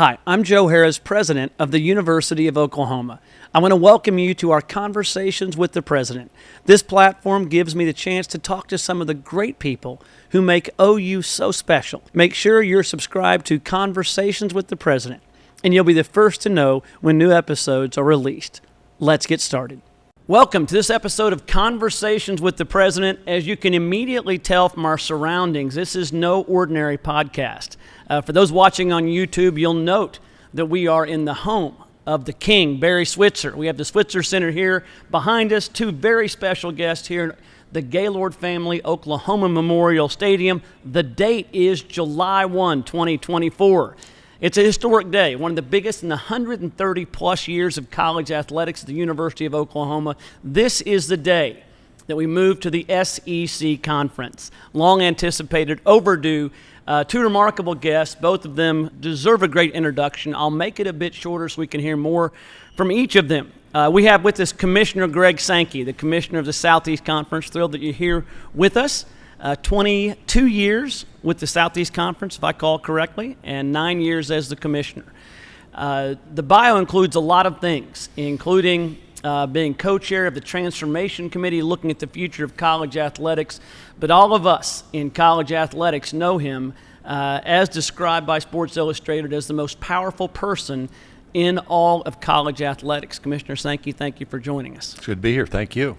Hi, I'm Joe Harroz, president of the University of Oklahoma. I want to welcome you to our Conversations with the President. This platform gives me the chance to talk to some of the great people who make OU so special. Make sure you're subscribed to Conversations with the President, and you'll be the first to know when new episodes are released. Let's get started. Welcome to this episode of Conversations with the President. As you can immediately tell from our surroundings, this is no ordinary podcast. For those watching on YouTube, you'll note that we are in the home of the King, Barry Switzer. We have the Switzer Center here behind us, two very special guests here, the Gaylord family, Oklahoma Memorial Stadium. The date is July 1, 2024. It's a historic day, one of the biggest in the 130-plus years of college athletics at the University of Oklahoma. This is the day that we move to the SEC Conference. Long anticipated, overdue. Two remarkable guests. Both of them deserve a great introduction. I'll make it a bit shorter so we can hear more from each of them. We have with us Commissioner Greg Sankey, the Commissioner of the Southeast Conference. Thrilled that you're here with us. 22 years with the Southeast Conference, if I call correctly, and 9 years as the Commissioner. The bio includes a lot of things, including being co-chair of the Transformation Committee, looking at the future of college athletics. But all of us in college athletics know him, as described by Sports Illustrated, as the most powerful person in all of college athletics. Commissioner Sankey, thank you for joining us. It's good to be here. Thank you.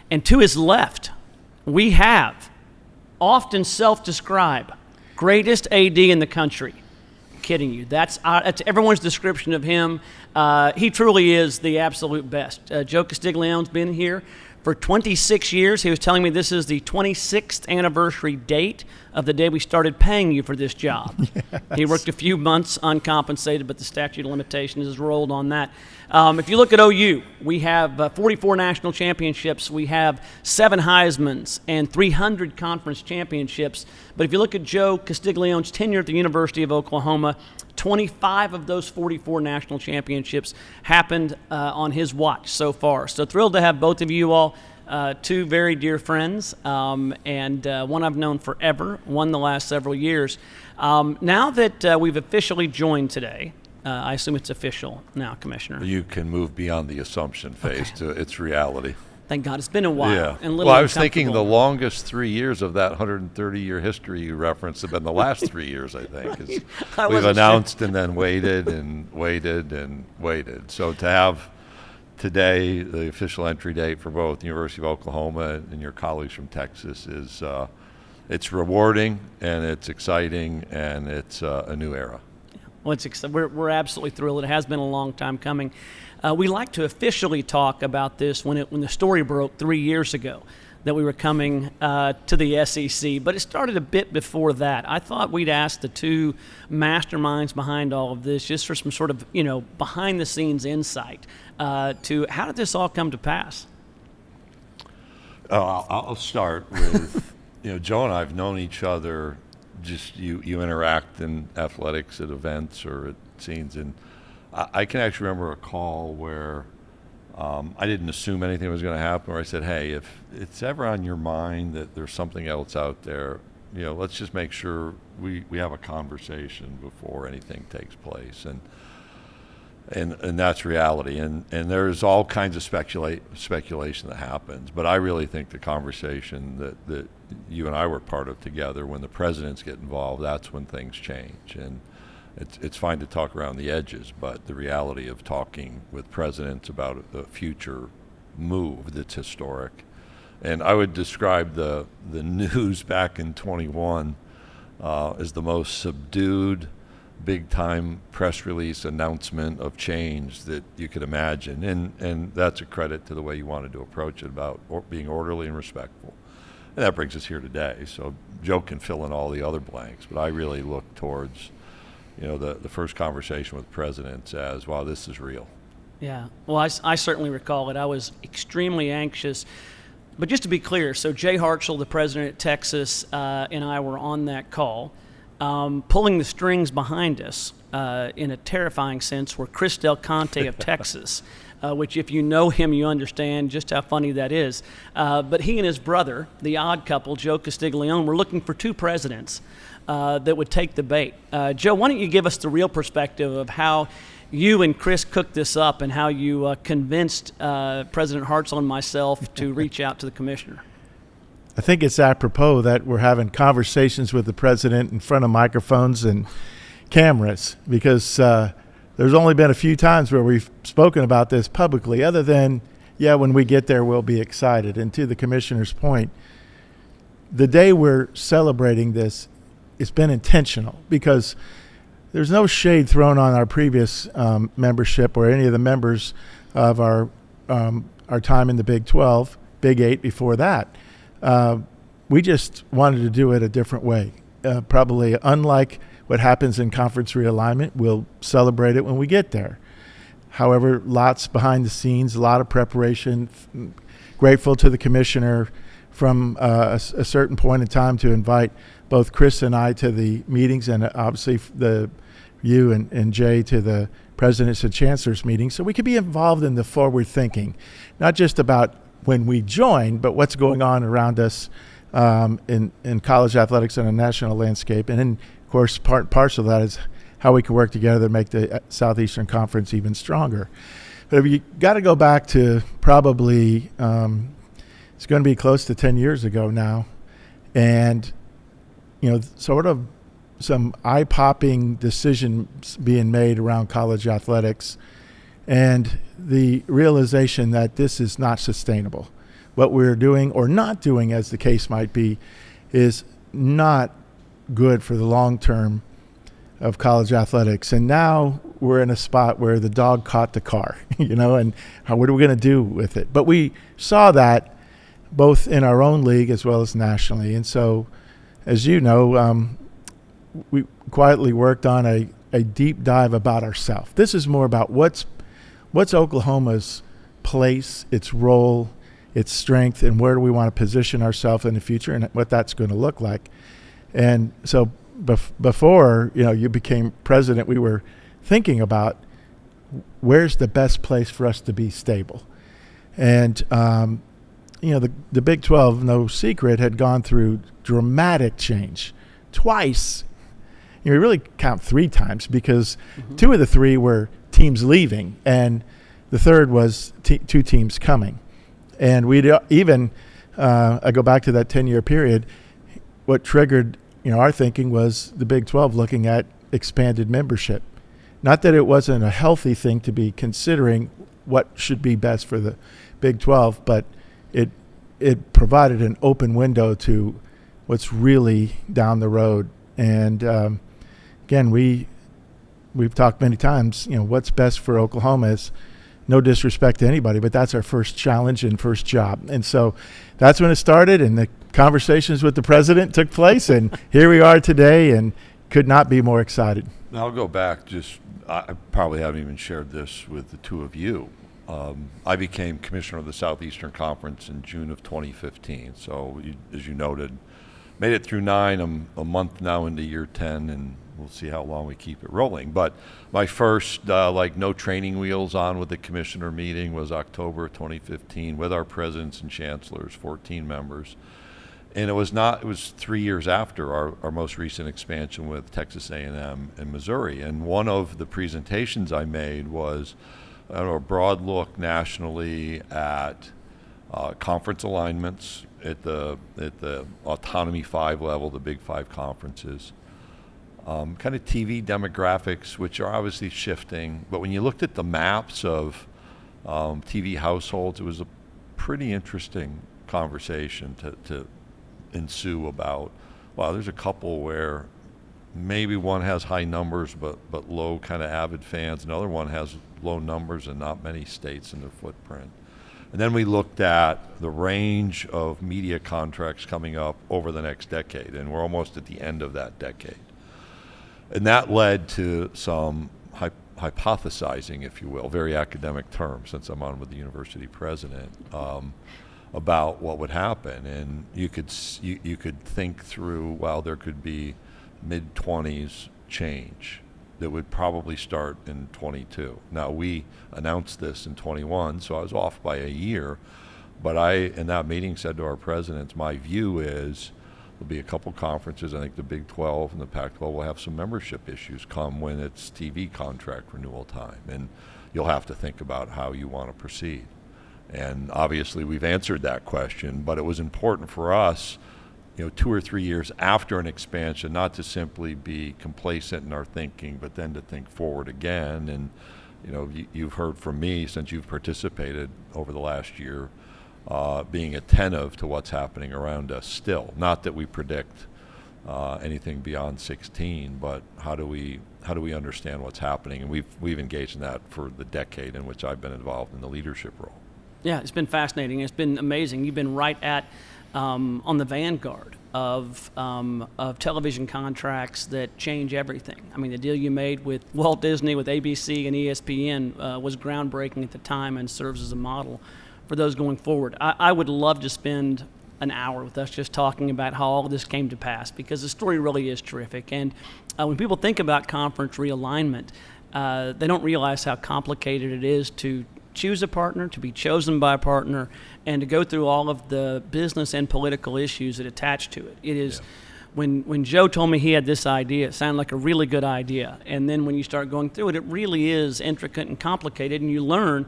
And to his left, we have often self-described greatest AD in the country. I'm kidding you. That's everyone's description of him. He truly is the absolute best. Joe Castiglione's been here for 26 years. He was telling me this is the 26th anniversary date of the day we started paying you for this job. Yes. He worked a few months uncompensated, but the statute of limitations has rolled on that. If you look at OU, we have 44 national championships. We have 7 Heismans and 300 conference championships. But if you look at Joe Castiglione's tenure at the University of Oklahoma, 25 of those 44 national championships happened on his watch so far. So thrilled to have both of you all, two very dear friends, and one I've known forever, one the last several years. Now that we've officially joined today, I assume it's official now, Commissioner. You can move beyond the assumption phase to its reality. Thank God. It's been a while. Yeah. And well, I was thinking the longest 3 years of that 130-year history you referenced have been the last 3 years, I think. We've announced and then waited and waited and waited. So to have today the official entry date for both the University of Oklahoma and your colleagues from Texas is it's rewarding and it's exciting and it's a new era. Well, we're absolutely thrilled. It has been a long time coming. We like to officially talk about this when the story broke 3 years ago that we were coming to the SEC, but it started a bit before that. I thought we'd ask the two masterminds behind all of this just for some sort of, behind-the-scenes insight to how did this all come to pass? I'll start with, Joe and I have known each other. Just you interact in athletics at events or at scenes, and I can actually remember a call where I didn't assume anything was going to happen, where I said, hey, if it's ever on your mind that there's something else out there, let's just make sure we have a conversation before anything takes place. And that's reality. And there's all kinds of speculation that happens. But I really think the conversation that you and I were part of together, when the presidents get involved, that's when things change. And it's fine to talk around the edges, but the reality of talking with presidents about a future move that's historic. And I would describe the news back in 21 as the most subdued, big-time press release announcement of change that you could imagine. And that's a credit to the way you wanted to approach it, about being orderly and respectful. And that brings us here today. So Joe can fill in all the other blanks, but I really look towards, the first conversation with presidents as, wow, this is real. Yeah. Well, I certainly recall it. I was extremely anxious. But just to be clear, so Jay Hartzell, the president at Texas, and I were on that call. Pulling the strings behind us, in a terrifying sense, were Chris Del Conte of Texas, which if you know him, you understand just how funny that is. But he and his brother, the odd couple, Joe Castiglione, were looking for two presidents that would take the bait. Joe, why don't you give us the real perspective of how you and Chris cooked this up and how you convinced President Hartz and myself to reach out to the commissioner? I think it's apropos that we're having conversations with the president in front of microphones and cameras, because there's only been a few times where we've spoken about this publicly, other than, yeah, when we get there, we'll be excited. And to the commissioner's point, the day we're celebrating this, it's been intentional, because there's no shade thrown on our previous membership or any of the members of our time in the Big 12, Big 8 before that. We just wanted to do it a different way. Probably unlike what happens in conference realignment, we'll celebrate it when we get there. However, lots behind the scenes, a lot of preparation. Grateful to the commissioner from a certain point in time to invite both Chris and I to the meetings, and obviously you and Jay to the presidents and chancellors meetings, so we could be involved in the forward thinking, not just about when we join, but what's going on around us in college athletics on a national landscape. And then, of course, part and parcel of that is how we can work together to make the Southeastern Conference even stronger. But if you got to go back to probably, it's going to be close to 10 years ago now, and sort of some eye-popping decisions being made around college athletics, and the realization that this is not sustainable. What we're doing or not doing, as the case might be, is not good for the long term of college athletics. And now we're in a spot where the dog caught the car, and what are we going to do with it? But we saw that both in our own league as well as nationally. And so, as you know, we quietly worked on a deep dive about ourselves. This is more about what's Oklahoma's place, its role, its strength, and where do we want to position ourselves in the future, and what that's going to look like. And so before you became president, we were thinking about where's the best place for us to be stable. And the Big 12, no secret, had gone through dramatic change twice. We really count 3 times, because 2 of the 3 were teams leaving, and the third was 2 teams coming. And we'd even, I go back to that 10-year period, what triggered our thinking was the Big 12 looking at expanded membership. Not that it wasn't a healthy thing to be considering what should be best for the Big 12, but it provided an open window to what's really down the road. And again, we've talked many times, what's best for Oklahoma is, no disrespect to anybody, but that's our first challenge and first job. And so that's when it started, and the conversations with the president took place, and here we are today, and could not be more excited. Now I'll go back, I probably haven't even shared this with the 2 of you. I became commissioner of the Southeastern Conference in June of 2015. So as you noted, made it through 9, I'm a month now into year 10, and we'll see how long we keep it rolling. But my first, no training wheels on with the commissioner meeting was October 2015 with our presidents and chancellors, 14 members. And it was 3 years after our most recent expansion with Texas A&M and Missouri. And one of the presentations I made was a broad look nationally at conference alignments at the Autonomy 5 level, the Big 5 conferences. Kind of TV demographics, which are obviously shifting. But when you looked at the maps of TV households, it was a pretty interesting conversation to ensue about, wow, there's a couple where maybe one has high numbers but low kind of avid fans. Another one has low numbers and not many states in their footprint. And then we looked at the range of media contracts coming up over the next decade, and we're almost at the end of that decade. And that led to some hypothesizing, if you will, very academic term since I'm on with the university president, about what would happen. And you could think through, well, there could be mid-20s change that would probably start in 22. Now, we announced this in 21, so I was off by a year. But I, in that meeting, said to our presidents, my view is There'll be a couple conferences. I think the Big 12 and the Pac-12 will have some membership issues come when it's TV contract renewal time, and you'll have to think about how you want to proceed. And obviously we've answered that question, but it was important for us, 2 or 3 years after an expansion, not to simply be complacent in our thinking, but then to think forward again. And you've heard from me since you've participated over the last year, being attentive to what's happening around us still. Not that we predict anything beyond 16, but how do we understand what's happening? And we've engaged in that for the decade in which I've been involved in the leadership role. Yeah, it's been fascinating. It's been amazing. You've been right at on the vanguard of television contracts that change everything. I mean, the deal you made with Walt Disney, with ABC and ESPN was groundbreaking at the time and serves as a model for those going forward. I would love to spend an hour with us just talking about how all of this came to pass, because the story really is terrific. And when people think about conference realignment, they don't realize how complicated it is to choose a partner, to be chosen by a partner, and to go through all of the business and political issues that attach to it. It is, when Joe told me he had this idea, it sounded like a really good idea. And then when you start going through it, it really is intricate and complicated, and you learn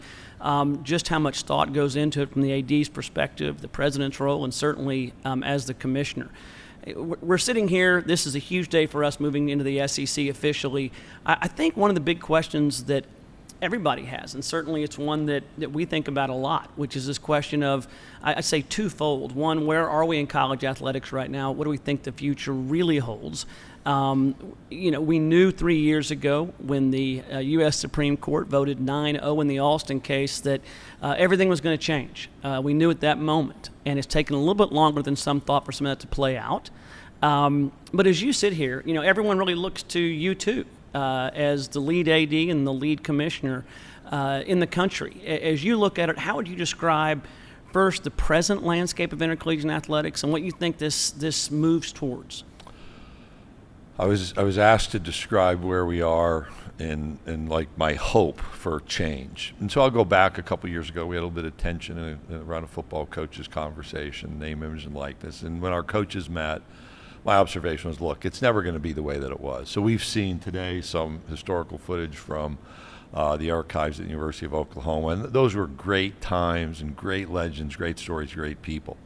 just how much thought goes into it from the AD's perspective, the president's role, and certainly as the commissioner. We're sitting here. This is a huge day for us moving into the SEC officially. I think one of the big questions that everybody has, and certainly it's one that we think about a lot, which is this question of, I say twofold. One, where are we in college athletics right now? What do we think the future really holds? We knew 3 years ago when the U.S. Supreme Court voted 9-0 in the Alston case that everything was going to change. We knew at that moment, and it's taken a little bit longer than some thought for some of that to play out. But as you sit here, everyone really looks to you too, as the lead AD and the lead commissioner in the country. As you look at it, how would you describe first the present landscape of intercollegiate athletics and what you think this moves towards? I was asked to describe where we are and like my hope for change. And so I'll go back a couple years ago. We had a little bit of tension around a football coaches conversation, name, image, and likeness. And when our coaches met, my observation was, look, it's never going to be the way that it was. So we've seen today some historical footage from the archives at the University of Oklahoma. And those were great times and great legends, great stories, great people.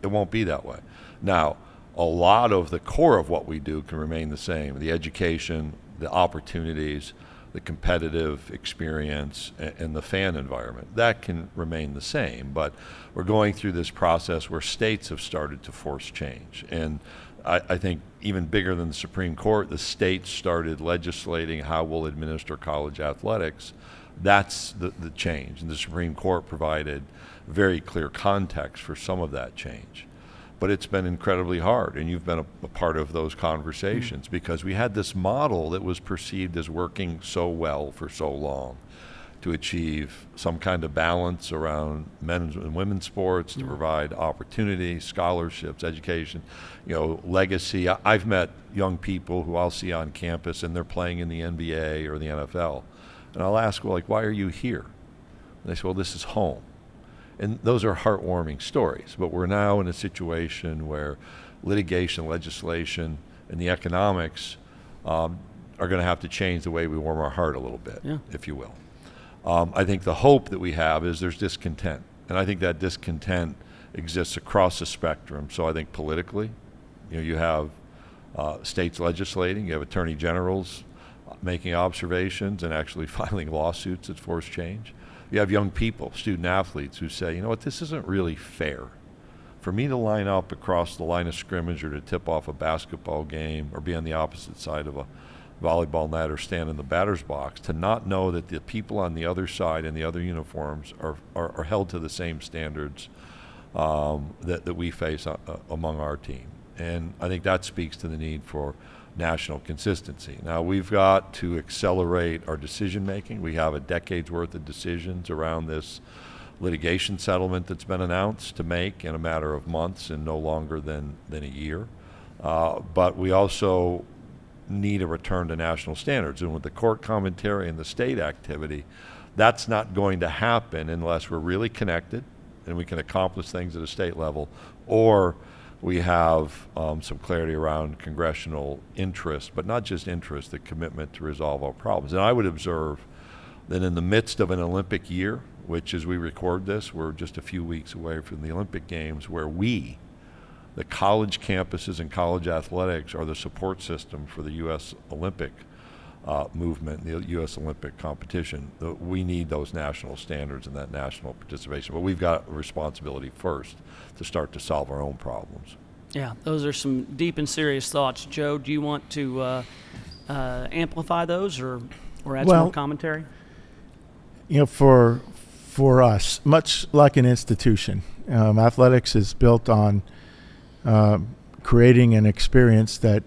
It won't be that way. Now, a lot of the core of what we do can remain the same. The education, the opportunities, the competitive experience, and the fan environment. That can remain the same, but we're going through this process where states have started to force change. And I think even bigger than the Supreme Court, the states started legislating how we'll administer college athletics. That's the change. And the Supreme Court provided very clear context for some of that change. But it's been incredibly hard, and you've been a part of those conversations because we had this model that was perceived as working so well for so long to achieve some kind of balance around men's and women's sports, to provide opportunities, scholarships, education, legacy. I've met young people who I'll see on campus and they're playing in the NBA or the NFL. And I'll ask, well, why are you here? And they say, well, this is home. And those are heartwarming stories, but we're now in a situation where litigation, legislation, and the economics are going to have to change the way we warm our heart a little bit, if you will. I think the hope that we have is there's discontent, and I think that discontent exists across the spectrum. So I think politically, you have states legislating, you have attorney generals making observations and actually filing lawsuits that force change. You have young people, student athletes, who say, this isn't really fair. For me to line up across the line of scrimmage or to tip off a basketball game or be on the opposite side of a volleyball net or stand in the batter's box, to not know that the people on the other side in the other uniforms are held to the same standards that we face among our team. And I think that speaks to the need for national consistency. Now, we've got to accelerate our decision making. We have a decade's worth of decisions around this litigation settlement that's been announced to make in a matter of months and no longer than a year. But we also need a return to national standards. And with the court commentary and the state activity, that's not going to happen unless we're really connected and we can accomplish things at a state level, or we have some clarity around congressional interest, but not just interest, the commitment to resolve all problems. And I would observe that in the midst of an Olympic year, which as we record this, we're just a few weeks away from the Olympic Games, where we, the college campuses and college athletics, are the support system for the U.S. Olympic movement, the U.S. Olympic competition. We need those national standards and that national participation. But we've got a responsibility first to start to solve our own problems. Yeah, those are some deep and serious thoughts. Joe, do you want to amplify those or add some more commentary? You know, for us, much like an institution, athletics is built on creating an experience that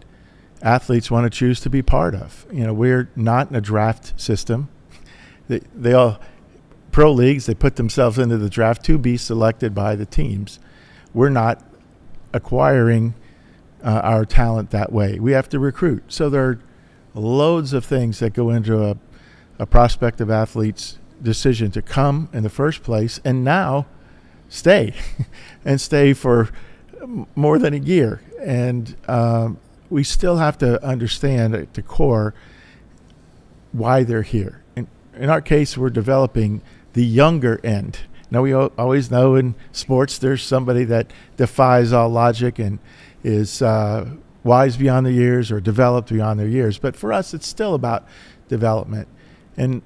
athletes want to choose to be part of. You know, we're not in a draft system. They all, pro leagues, they put themselves into the draft to be selected by the teams. We're not acquiring our talent that way. We have to recruit. So there are loads of things that go into a prospective athlete's decision to come in the first place and now stay and stay for more than a year. And we still have to understand at the core why they're here. In our case, we're developing the younger end. Now, we always know in sports there's somebody that defies all logic and is wise beyond their years or developed beyond their years. But for us, it's still about development. And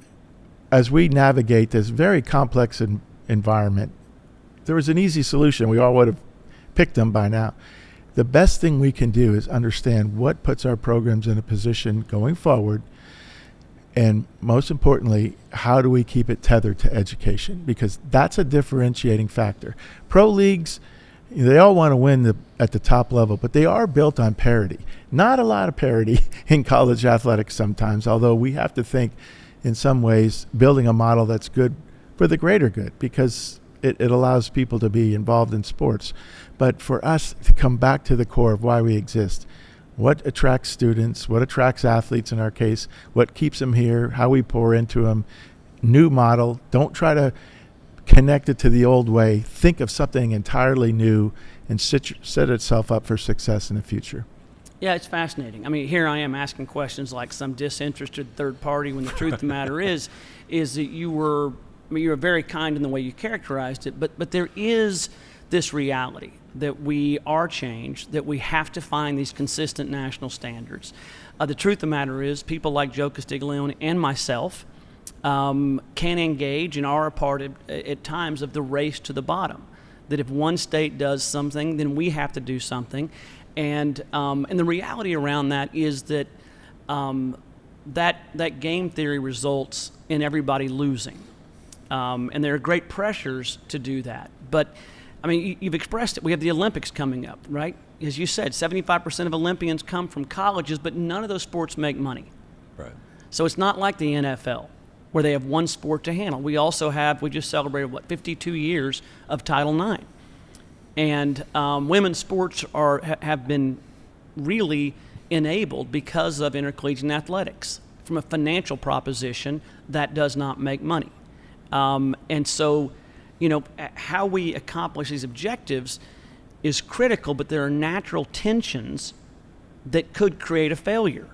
as we navigate this very complex environment, there was an easy solution. We all would have picked them by now. The best thing we can do is understand what puts our programs in a position going forward, and most importantly, how do we keep it tethered to education? Because that's a differentiating factor. Pro leagues, they all want to win at the top level, but they are built on parity. Not a lot of parity in college athletics sometimes, although we have to think in some ways building a model that's good for the greater good, because it allows people to be involved in sports. But for us to come back to the core of why we exist, what attracts students, what attracts athletes in our case, what keeps them here, how we pour into them, new model. Don't try to connect it to the old way. Think of something entirely new and set itself up for success in the future. Yeah, it's fascinating. I mean, here I am asking questions like some disinterested third party when the truth of the matter is that you were very kind in the way you characterized it, but there is this reality that we are changed, that we have to find these consistent national standards. The truth of the matter is people like Joe Castiglione and myself can engage and are a part at times of the race to the bottom, that if one state does something, then we have to do something. And the reality around that is that that game theory results in everybody losing. And there are great pressures to do that. But, I mean, you've expressed it. We have the Olympics coming up, right? As you said, 75% of Olympians come from colleges, but none of those sports make money. Right. So it's not like the NFL, where they have one sport to handle. We just celebrated, 52 years of Title IX. And women's sports have been really enabled because of intercollegiate athletics. From a financial proposition, that does not make money. And so, how we accomplish these objectives is critical, but there are natural tensions that could create a failure,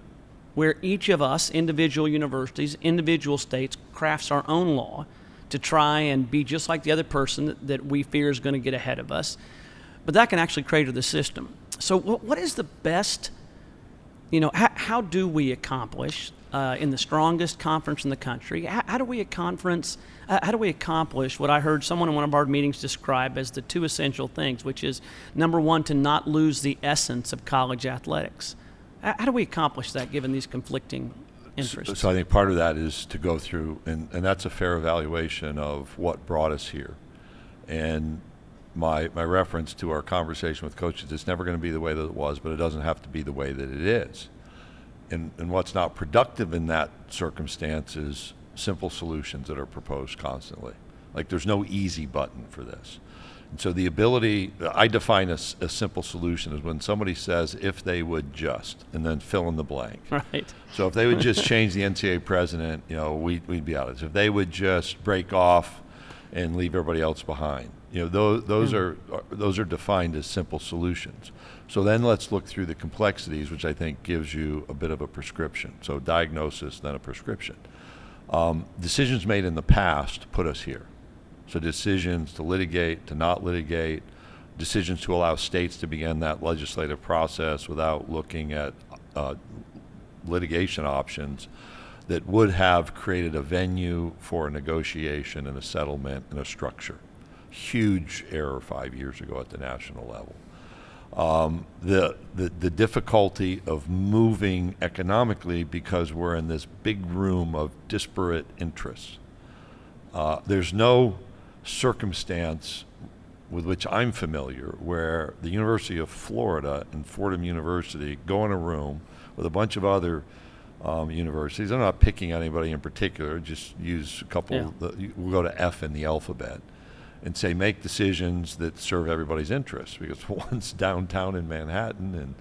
where each of us, individual universities, individual states, crafts our own law to try and be just like the other person that we fear is going to get ahead of us. But that can actually crater the system. So what is the best, how do we accomplish in the strongest conference in the country? How do we accomplish what I heard someone in one of our meetings describe as the two essential things, which is, number one, to not lose the essence of college athletics? How do we accomplish that given these conflicting interests? So I think part of that is to go through, and that's a fair evaluation of what brought us here. And my reference to our conversation with coaches, it's never going to be the way that it was, but it doesn't have to be the way that it is. And what's not productive in that circumstance is simple solutions that are proposed constantly. Like, there's no easy button for this. And so the ability, I define a simple solution as when somebody says, if they would just, and then fill in the blank. Right. So if they would just change the NCAA president, we'd be out of this. If they would just break off and leave everybody else behind. Those are defined as simple solutions. So then let's look through the complexities, which I think gives you a bit of a prescription. So diagnosis, then a prescription. Decisions made in the past put us here. So decisions to litigate, to not litigate, decisions to allow states to begin that legislative process without looking at litigation options that would have created a venue for a negotiation and a settlement and a structure. Huge error 5 years ago at the national level. The difficulty of moving economically because we're in this big room of disparate interests. There's no circumstance with which I'm familiar where the University of Florida and Fordham University go in a room with a bunch of other universities. I'm not picking anybody in particular, just use a couple, we'll go to F in the alphabet, and say make decisions that serve everybody's interests, because one's downtown in Manhattan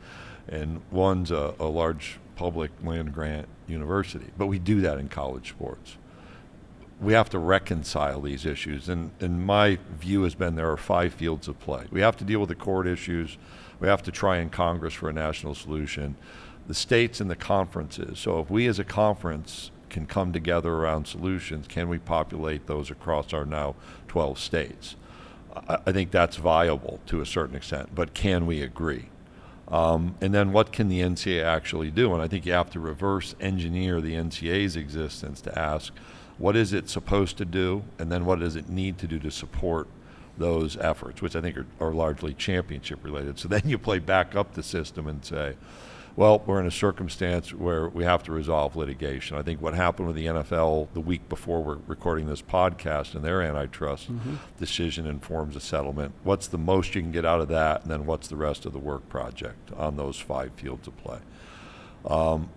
and one's a large public land grant university. But we do that in college sports. We have to reconcile these issues, and my view has been there are 5 fields of play. We have to deal with the court issues. We have to try in Congress for a national solution. The states and the conferences. So if we as a conference can come together around solutions, can we populate those across our now 12 states? I think that's viable to a certain extent, but can we agree? And then what can the NCAA actually do? And I think you have to reverse engineer the NCAA's existence to ask, what is it supposed to do? And then what does it need to do to support those efforts, which I think are largely championship related. So then you play back up the system and say, well, we're in a circumstance where we have to resolve litigation. I think what happened with the NFL the week before we're recording this podcast and their antitrust decision informs a settlement. What's the most you can get out of that, and then what's the rest of the work project on those 5 fields of play?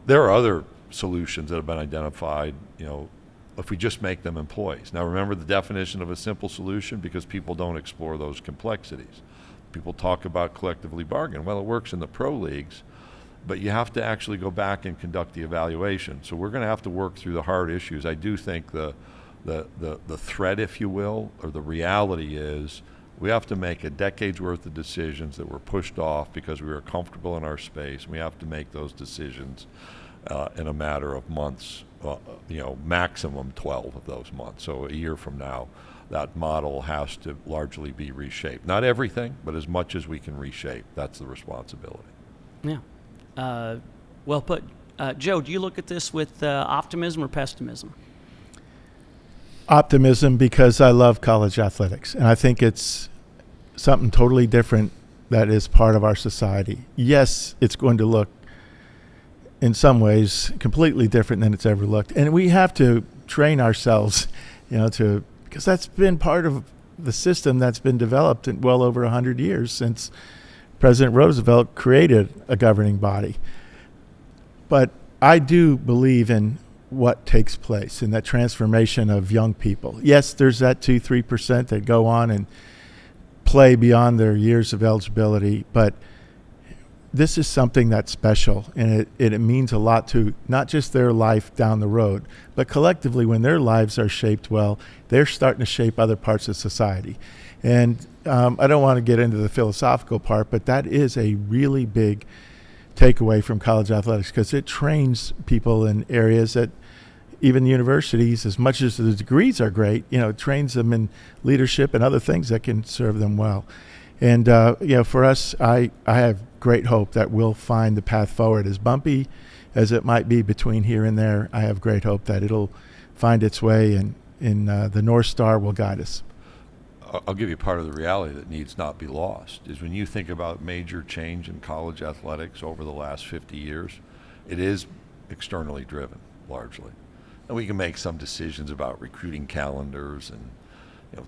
There are other solutions that have been identified, if we just make them employees. Now remember the definition of a simple solution, because people don't explore those complexities. People talk about collectively bargain. Well, it works in the pro leagues, but you have to actually go back and conduct the evaluation. So we're going to have to work through the hard issues. I do think the threat, if you will, or the reality is we have to make a decade's worth of decisions that were pushed off because we were comfortable in our space. We have to make those decisions in a matter of months, maximum 12 of those months. So a year from now, that model has to largely be reshaped. Not everything, but as much as we can reshape. That's the responsibility. Yeah. Well put. Joe, do you look at this with optimism or pessimism? Optimism, because I love college athletics, and I think it's something totally different that is part of our society. Yes, it's going to look in some ways completely different than it's ever looked, and we have to train ourselves, because that's been part of the system that's been developed in well over 100 years since President Roosevelt created a governing body. But I do believe in what takes place in that transformation of young people. Yes, there's that 2-3% that go on and play beyond their years of eligibility, but this is something that's special, and it means a lot to not just their life down the road, but collectively when their lives are shaped well, they're starting to shape other parts of society. And I don't want to get into the philosophical part, but that is a really big takeaway from college athletics, because it trains people in areas that even universities, as much as the degrees are great, it trains them in leadership and other things that can serve them well. And for us, I have great hope that we'll find the path forward. As bumpy as it might be between here and there, I have great hope that it'll find its way, and the North Star will guide us. I'll give you part of the reality that needs not be lost, is when you think about major change in college athletics over the last 50 years, it is externally driven, largely. And we can make some decisions about recruiting calendars and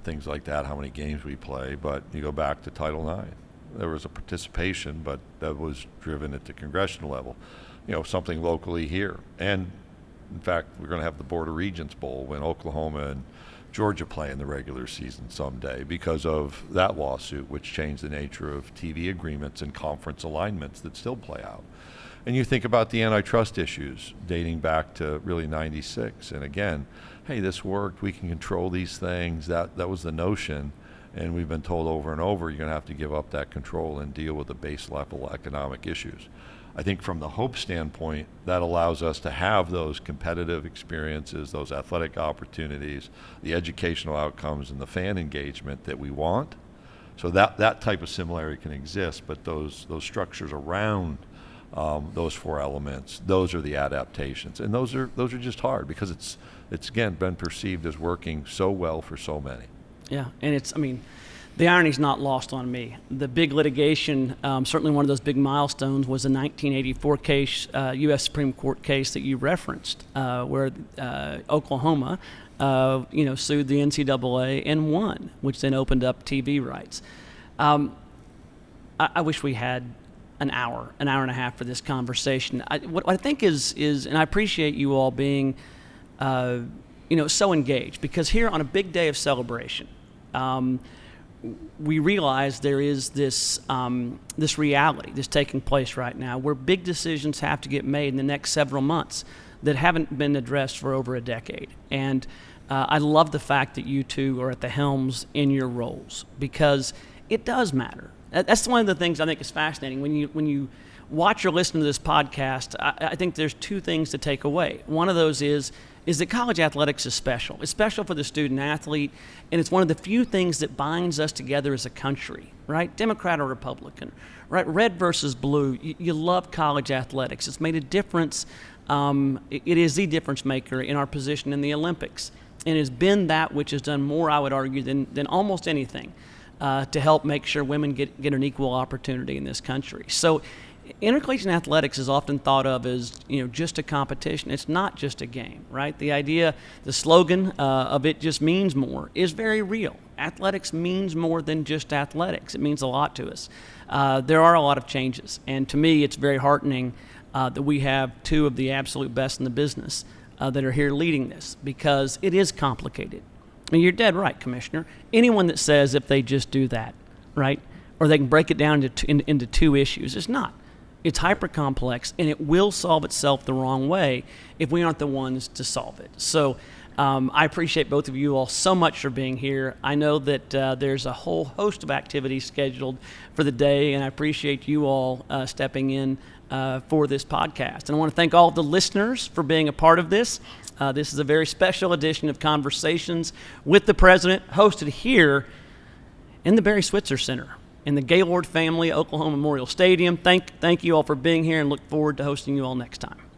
things like that, how many games we play, but you go back to Title IX. There was a participation, but that was driven at the congressional level, something locally here. And in fact, we're going to have the Board of Regents Bowl when Oklahoma and Georgia play in the regular season someday because of that lawsuit, which changed the nature of TV agreements and conference alignments that still play out. And you think about the antitrust issues dating back to really 96. And again, hey, this worked. We can control these things. That was the notion. And we've been told over and over, you're going to have to give up that control and deal with the base level economic issues. I think from the Hope standpoint, that allows us to have those competitive experiences, those athletic opportunities, the educational outcomes, and the fan engagement that we want. So that type of similarity can exist, but those structures around those four elements, those are the adaptations, and those are just hard because it's again been perceived as working so well for so many. Yeah, and the irony's not lost on me. The big litigation, certainly one of those big milestones, was the 1984 case, U.S. Supreme Court case that you referenced, where Oklahoma, sued the NCAA and won, which then opened up TV rights. I wish we had an hour and a half for this conversation. What I think is, and I appreciate you all being, so engaged, because here on a big day of celebration, we realize there is this reality that's taking place right now where big decisions have to get made in the next several months that haven't been addressed for over a decade. And I love the fact that you two are at the helms in your roles, because it does matter. That's one of the things I think is fascinating. When you watch or listen to this podcast, I think there's two things to take away. One of those is that college athletics is special. It's special for the student athlete, and it's one of the few things that binds us together as a country, right? Democrat or Republican, right? Red versus blue. You love college athletics. It's made a difference. It is the difference maker in our position in the Olympics, and it's been that which has done more, I would argue, than almost anything to help make sure women get an equal opportunity in this country. So intercollegiate athletics is often thought of as, just a competition. It's not just a game, right? The idea, the slogan of it just means more is very real. Athletics means more than just athletics. It means a lot to us. There are a lot of changes, and to me, it's very heartening that we have two of the absolute best in the business that are here leading this, because it is complicated. You're dead right, Commissioner. Anyone that says if they just do that, right, or they can break it down into two issues, it's not. It's hyper complex, and it will solve itself the wrong way if we aren't the ones to solve it. So I appreciate both of you all so much for being here. I know that there's a whole host of activities scheduled for the day, and I appreciate you all stepping in for this podcast. And I want to thank all of the listeners for being a part of this. This is a very special edition of Conversations with the President, hosted here in the Barry Switzer Center in the Gaylord family Oklahoma Memorial Stadium. Thank you all for being here, and look forward to hosting you all next time.